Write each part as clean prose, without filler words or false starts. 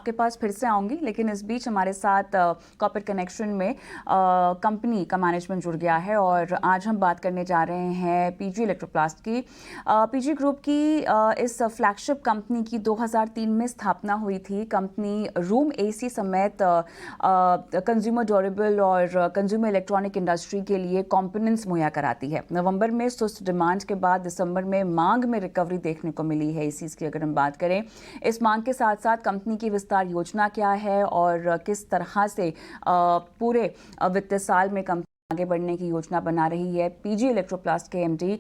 आपके पास फिर से आऊँगी, लेकिन इस बीच हमारे साथ कॉर्पोरेट कनेक्शन में कंपनी का मैनेजमेंट जुड़ गया है और आज हम बात करने जा रहे हैं पीजी इलेक्ट्रोप्लास्ट की। पीजी ग्रुप की इस फ्लैगशिप कंपनी की 2003 में स्थापना हुई थी। कंपनी रूम एसी समेत कंज्यूमर ड्यूरेबल और कंज्यूमर इलेक्ट्रॉनिक इंडस्ट्री के लिए कंपोनेंट्स मुहैया कराती है। नवंबर में सुस्त डिमांड के बाद दिसंबर में मांग में रिकवरी देखने को मिली है। इसी की अगर हम बात करें, इस मांग के साथ साथ कंपनी की विस्तार योजना क्या है और किस तरह से पूरे वित्तीय साल में कंपनी आगे बढ़ने की योजना बना रही है। पीजी इलेक्ट्रोप्लास्ट के एमडी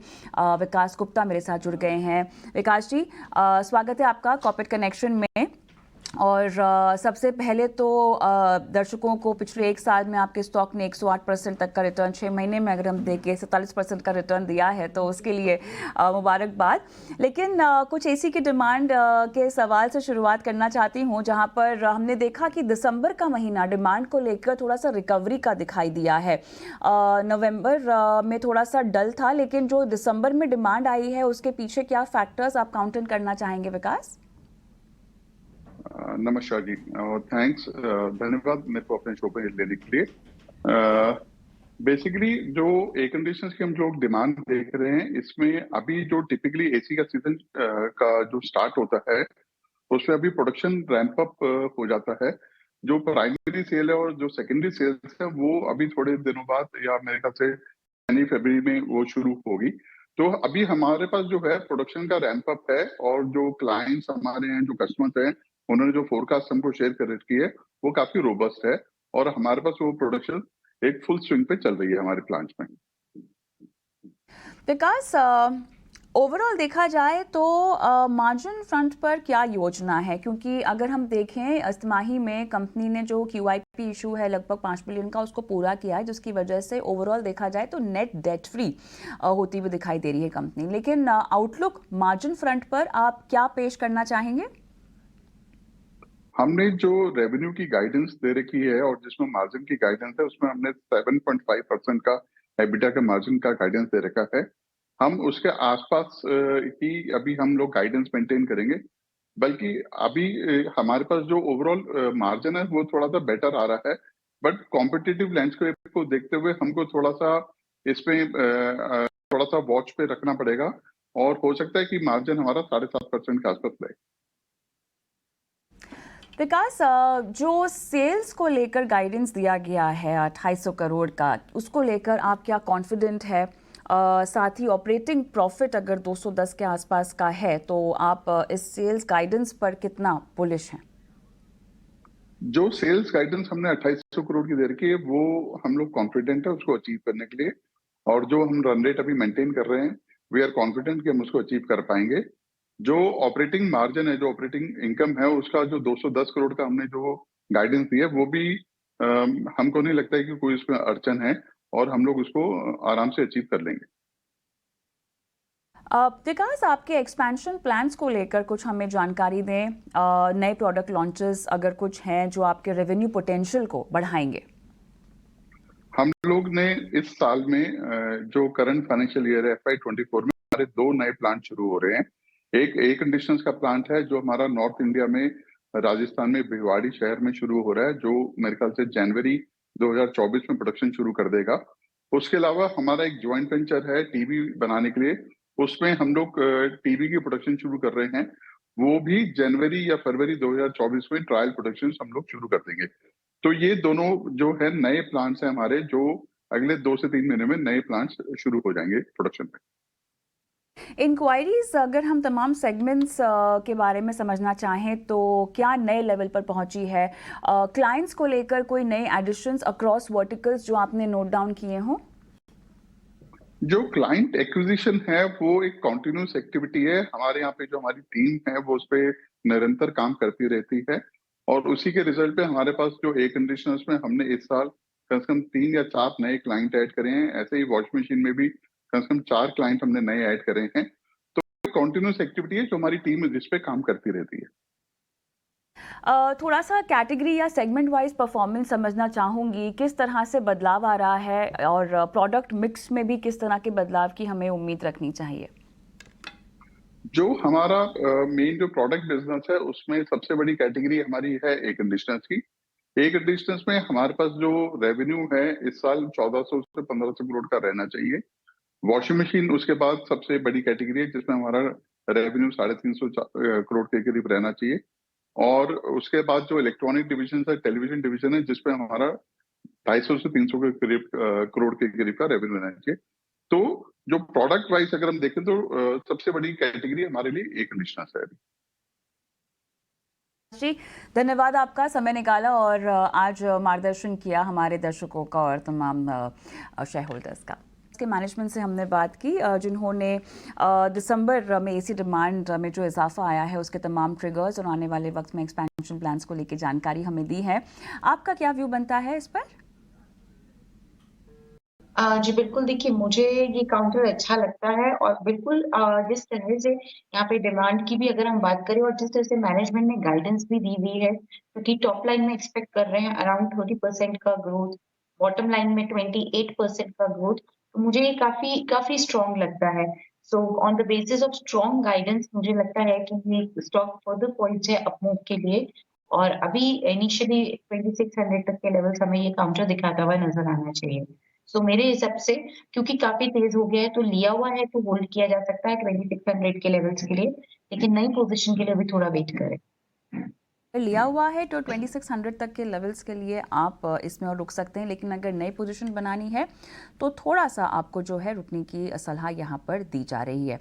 विकास गुप्ता मेरे साथ जुड़ गए हैं। विकास जी, स्वागत है आपका कॉर्पोरेट कनेक्शन में। और सबसे पहले तो दर्शकों को पिछले एक साल में आपके स्टॉक ने 108% तक का रिटर्न, 6 महीने में अगर हम देखें 47% का रिटर्न दिया है, तो उसके लिए मुबारकबाद। लेकिन कुछ एसी की डिमांड के सवाल से शुरुआत करना चाहती हूं, जहां पर हमने देखा कि दिसंबर का महीना डिमांड को लेकर थोड़ा सा रिकवरी का दिखाई दिया है। नवंबर में थोड़ा सा डल था, लेकिन जो दिसंबर में डिमांड आई है उसके पीछे क्या फैक्टर्स आप काउंट करना चाहेंगे विकास? नमस्कार जी और थैंक्स, धन्यवाद मेरे को अपने शो पर लेने के लिए। बेसिकली जो एयर कंडीशनर्स की हम लोग डिमांड देख रहे हैं, इसमें अभी जो टिपिकली एसी का सीजन का जो स्टार्ट होता है उसमें अभी प्रोडक्शन रैंप अप हो जाता है। जो प्राइमरी सेल है और जो सेकेंडरी सेल्स है वो अभी थोड़े दिनों बाद या मेरे ख्याल से जनवरी फरवरी में वो शुरू होगी। तो अभी हमारे पास जो है प्रोडक्शन का रैंप अप है और जो क्लाइंट्स हमारे हैं, जो कस्टमर्स हैं, उन्होंने जो फोरकास्ट हमको शेयर कर रखी है वो काफी रोबस्ट है और हमारे पास वो प्रोडक्शन एक फुल स्विंग पे चल रही है हमारे प्लांट्स में। विकास, ओवरऑल देखा जाए तो मार्जिन फ्रंट पर क्या योजना है? क्योंकि अगर हम देखें इस्तिमाही में कंपनी ने जो QIP इशू है लगभग 5 बिलियन का, उसको पूरा किया है, जिसकी वजह से ओवरऑल देखा जाए तो नेट डेट फ्री होती हुई दिखाई दे रही है कंपनी। लेकिन आउटलुक मार्जिन फ्रंट पर आप क्या पेश करना चाहेंगे? हमने जो रेवेन्यू की गाइडेंस दे रखी है और जिसमें मार्जिन की गाइडेंस है उसमें हमने 7.5% का एबिटा का मार्जिन का गाइडेंस दे रखा है। हम उसके आसपास ही अभी हम लोग गाइडेंस मेंटेन करेंगे, बल्कि अभी हमारे पास जो ओवरऑल मार्जिन है वो थोड़ा सा बेटर आ रहा है, बट कॉम्पिटिटिव लैंडस्केप को देखते हुए हमको थोड़ा सा इसमें थोड़ा सा वॉच पे रखना पड़ेगा और हो सकता है कि मार्जिन हमारा 7.5% के आसपास रहे। विकास, जो सेल्स को लेकर गाइडेंस दिया गया है 2800 करोड़ का, उसको लेकर आप क्या कॉन्फिडेंट है? साथ ही ऑपरेटिंग प्रॉफिट अगर 210 के आसपास का है, तो आप इस सेल्स गाइडेंस पर कितना बुलिश हैं? जो सेल्स गाइडेंस हमने 2800 करोड़ की दे रखी है वो हम लोग कॉन्फिडेंट है उसको अचीव करने के लिए, और जो हम रन रेट अभी मेंटेन कर रहे हैं वी आर कॉन्फिडेंट कि हम उसको अचीव कर पाएंगे। जो ऑपरेटिंग मार्जिन है, जो ऑपरेटिंग इनकम है, उसका जो 210 करोड़ का हमने जो गाइडेंस दिया है वो भी हमको नहीं लगता है कि कोई उसमें अड़चन है और हम लोग उसको आराम से अचीव कर लेंगे। विकास, आपके एक्सपेंशन प्लान्स को लेकर कुछ हमें जानकारी दें। नए प्रोडक्ट लॉन्चेस अगर कुछ हैं जो आपके रेवेन्यू पोटेंशियल को बढ़ाएंगे। हम लोग ने इस साल में जो करंट फाइनेंशियल ईयर है FY24 में हमारे 2 नए प्लांट शुरू हो रहे हैं। एक एयर कंडीशनर्स का प्लांट है जो हमारा नॉर्थ इंडिया में राजस्थान में भिवाड़ी शहर में शुरू हो रहा है, जो मेरे ख्याल से जनवरी 2024 में प्रोडक्शन शुरू कर देगा। उसके अलावा हमारा एक ज्वाइंट वेंचर है टीवी बनाने के लिए, उसमें हम लोग टीवी की प्रोडक्शन शुरू कर रहे हैं। वो भी जनवरी या फरवरी 2024 में ट्रायल प्रोडक्शन हम लोग शुरू कर देंगे। तो ये दोनों जो है नए प्लांट्स हैं हमारे, जो अगले 2 से 3 महीने में नए प्लांट्स शुरू हो जाएंगे प्रोडक्शन में। इंक्वायरीज अगर हम तमाम सेगमेंट्स के बारे में समझना चाहें तो क्या नए लेवल पर पहुंची है? क्लाइंट्स को लेकर कोई नए एडिशंस अक्रॉस वर्टिकल्स जो आपने नोट डाउन किए हों? जो क्लाइंट एक्विजिशन है वो एक कॉन्टिन्यूस एक्टिविटी है। हमारे यहाँ पे जो हमारी टीम है वो उस पर निरंतर काम करती रहती है और उसी के रिजल्ट पे हमारे पास जो एयर कंडीशनर्स में हमने इस साल कम से कम 3 या 4 नए क्लाइंट ऐड करे हैं। ऐसे ही वॉश मशीन में भी कम से कम 4 क्लाइंट हमने नए ऐड करे हैं। तो कॉन्टिन्यूस एक्टिविटी है जो हमारी टीम जिस पे काम करती रहती है। थोड़ा सा कैटेगरी या सेगमेंट वाइज परफॉर्मेंस समझना चाहूँगी, किस तरह से बदलाव आ रहा है और प्रोडक्ट मिक्स में भी किस तरह के बदलाव की हमें उम्मीद रखनी चाहिए? जो हमारा मेन जो प्रोडक्ट बिजनेस है उसमें सबसे बड़ी कैटेगरी हमारी है एयर कंडीशनर्स की। एयर कंडीशनर्स में हमारे पास जो रेवेन्यू है इस साल 1400 से 1500 करोड़ का रहना चाहिए। वॉशिंग मशीन उसके बाद सबसे बड़ी कैटेगरी है जिसमें हमारा रेवेन्यू 350 करोड़ के करीब रहना चाहिए। और उसके बाद जो इलेक्ट्रॉनिक डिवीजन है, टेलीविजन डिवीजन है, जिसपे हमारा 250 से 300 के करीब करोड़ के करीब का रेवेन्यू रहना चाहिए। तो जो प्रोडक्ट वाइज अगर हम देखें तो सबसे बड़ी कैटेगरी हमारे लिए एयर कंडीशनर्स है। जी, धन्यवाद आपका, समय निकाला और आज मार्गदर्शन किया हमारे दर्शकों का और तमाम शेयर होल्डर्स का। इसके मैनेजमेंट से हमने बात की जिन्होंने दिसंबर में एसी डिमांड में जो इजाफा आया है उसके तमाम ट्रिगर्स और आने वाले वक्त में एक्सपेंशन प्लान्स को लेकर जानकारी हमें दी है। आपका क्या व्यू बनता है इस पर? जी बिल्कुल, देखिए मुझे ये काउंटर अच्छा लगता है और बिल्कुल जिस तरह से यहाँ पे डिमांड की भी अगर हम बात करें और जिस तरह से मैनेजमेंट ने गाइडेंस भी दी हुई है, क्योंकि टॉप लाइन में एक्सपेक्ट कर रहे हैं अराउंड 30% का ग्रोथ, बॉटम लाइन में 28% का ग्रोथ, तो मुझे ये काफ़ी काफ़ी स्ट्रॉन्ग लगता है। So on the basis of strong guidance मुझे लगता है कि ये स्टॉक फर्दर पॉइंट्स है अप मूव के लिए और अभी इनिशियली 2600 तक के लेवल्स हमें ये काउंटर दिखाता हुआ नज़र आना चाहिए। सो मेरे हिसाब से क्योंकि काफ़ी तेज़ हो गया है तो लिया हुआ है तो होल्ड किया जा सकता है 2600 के लेवल्स के लिए, लेकिन नई पोज़ीशन के लिए अभी थोड़ा वेट करें। लिया हुआ है तो 2600 तक के लेवल्स के लिए आप इसमें और रुक सकते हैं, लेकिन अगर नई पोजीशन बनानी है तो थोड़ा सा आपको जो है रुकने की सलाह यहाँ पर दी जा रही है।